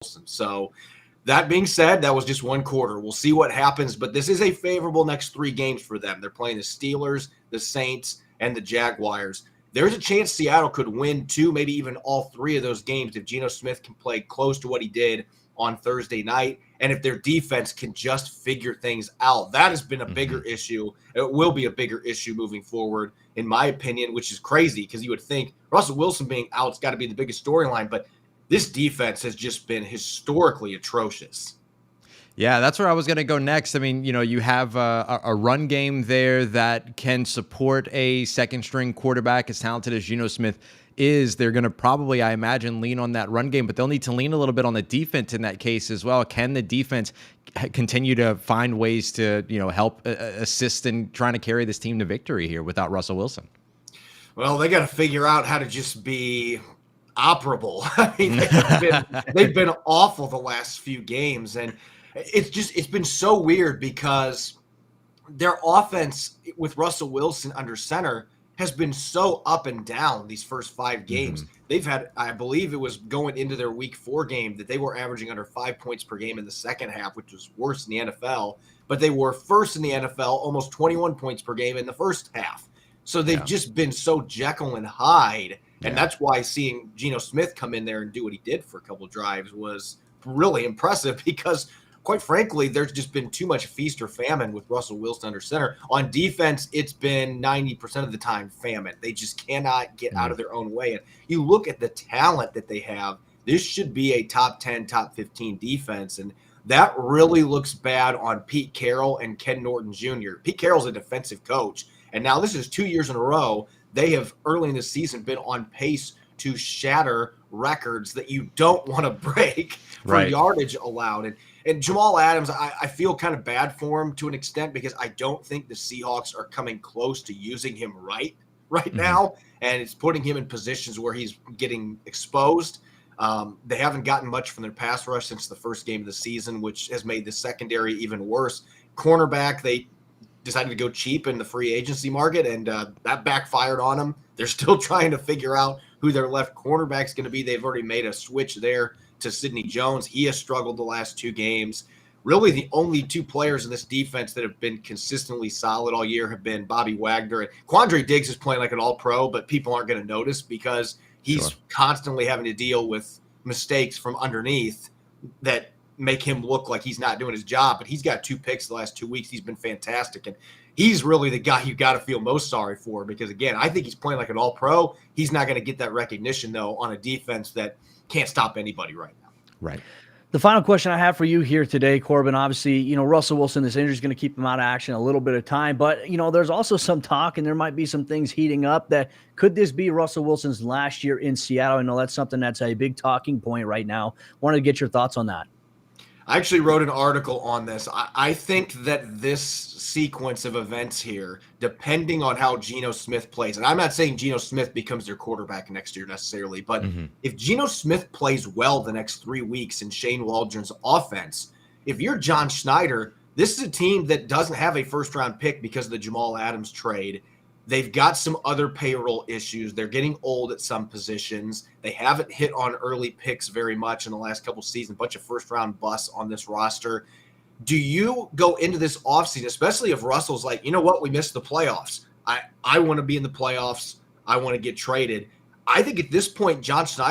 So that being said, that was just one quarter. We'll see what happens, but this is a favorable next 3 games for them. They're playing the Steelers, the Saints, and the Jaguars. There's a chance Seattle could win 2, maybe even all 3 of those games if Geno Smith can play close to what he did on Thursday night, and if their defense can just figure things out. That has been a bigger issue. It will be a bigger issue moving forward, in my opinion, which is crazy because you would think Russell Wilson being out's got to be the biggest storyline, but this defense has just been historically atrocious. Yeah, that's where I was going to go next. I mean, you have a run game there that can support a second-string quarterback as talented as Geno Smith is. They're going to probably, I imagine, lean on that run game, but they'll need to lean a little bit on the defense in that case as well. Can the defense continue to find ways to, help assist in trying to carry this team to victory here without Russell Wilson? Well, they got to figure out how to just be operable. I mean, they've been awful the last few games, and it's been so weird because their offense with Russell Wilson under center has been so up and down these first 5 games. They've had, I believe it was going into their week 4 game that they were averaging under 5 points per game in the second half, which was worse in the NFL, but they were first in the NFL, almost 21 points per game in the first half. So they've just been so Jekyll and Hyde. And that's why seeing Geno Smith come in there and do what he did for a couple of drives was really impressive because, quite frankly, there's just been too much feast or famine with Russell Wilson under center. On defense, it's been 90% of the time famine. They just cannot get out of their own way. And you look at the talent that they have, this should be a top 10, top 15 defense. And that really looks bad on Pete Carroll and Ken Norton Jr. Pete Carroll's a defensive coach. And now this is 2 years in a row. They have early in the season been on pace to shatter records that you don't want to break for yardage allowed. And Jamal Adams, I feel kind of bad for him to an extent because I don't think the Seahawks are coming close to using him right now. And it's putting him in positions where he's getting exposed. They haven't gotten much from their pass rush since the first game of the season, which has made the secondary even worse. Cornerback, they decided to go cheap in the free agency market, and that backfired on them. They're still trying to figure out who their left cornerback is going to be. They've already made a switch there to Sidney Jones. He has struggled the last 2 games. Really, the only 2 players in this defense that have been consistently solid all year have been Bobby Wagner. And Quandre Diggs is playing like an all-pro, but people aren't going to notice because he's constantly having to deal with mistakes from underneath that make him look like he's not doing his job, but he's got 2 picks the last 2 weeks. He's been fantastic, and he's really the guy you got to feel most sorry for because, again, I think he's playing like an all-pro. He's not going to get that recognition, though, on a defense that can't stop anybody right now. Right. The final question I have for you here today, Corbin, obviously, Russell Wilson, this injury is going to keep him out of action a little bit of time, but, there's also some talk and there might be some things heating up that could this be Russell Wilson's last year in Seattle? I know that's something that's a big talking point right now. Wanted to get your thoughts on that. I actually wrote an article on this. I think that this sequence of events here, depending on how Geno Smith plays, and I'm not saying Geno Smith becomes their quarterback next year necessarily, but if Geno Smith plays well the next 3 weeks in Shane Waldron's offense, if you're John Schneider, this is a team that doesn't have a first-round pick because of the Jamal Adams trade. They've got some other payroll issues. They're getting old at some positions. They haven't hit on early picks very much in the last couple seasons, a bunch of first-round busts on this roster. Do you go into this offseason, especially if Russell's like, you know what, we missed the playoffs. I want to be in the playoffs. I want to get traded. I think at this point, John Schneider